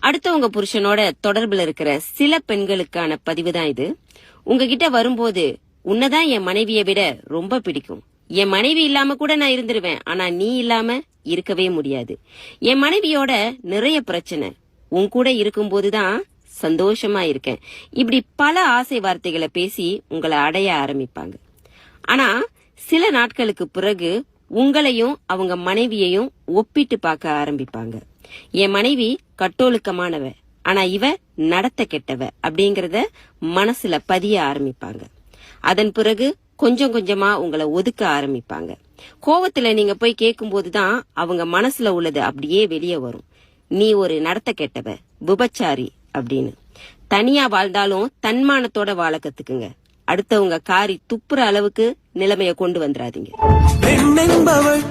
அடுத்தவங்க புருஷனோட தொடர்புல இருக்கிற சில பெண்களுக்கான பதிவு தான் இது. உங்ககிட்ட வரும்போது உன்னதான் என் மனைவியை விட ரொம்ப பிடிக்கும், என் மனைவி இல்லாம கூட நான் இருந்துருவேன், ஆனா நீ இல்லாம இருக்கவே முடியாது, என் மனைவியோட நிறைய பிரச்சனை, உன் கூட இருக்கும்போதுதான் சந்தோஷமா இருக்கேன், இப்படி பல ஆசை வார்த்தைகளை பேசி உங்களை அடைய ஆரம்பிப்பாங்க. ஆனா சில நாட்களுக்கு பிறகு உங்களையும் அவங்க மனைவியையும் ஒப்பிட்டு பார்க்க ஆரம்பிப்பாங்க. என் மனைவி கட்டோழுக்கமானவ, ஆனா இவ நடத்த கெட்டவ அப்படிங்கறத மனசுல பதிய ஆரம்பிப்பாங்க. அதன் பிறகு கொஞ்சம் கொஞ்சமா உங்களை ஒதுக்க ஆரம்பிப்பாங்க. கோவத்துல நீங்க போய் கேட்கும் போதுதான் அவங்க மனசுல உள்ளது அப்படியே வெளியே வரும். நீ ஒரு நடத்த கெட்டவ, விபச்சாரி அப்படின்னு. தனியா வாழ்ந்தாலும் தன்மானத்தோட வாழ கத்துக்குங்க. அடுத்தவங்க காரி துப்புற அளவுக்கு நிலைமைய கொண்டு வந்துடாதீங்க. பெண் என்பவள்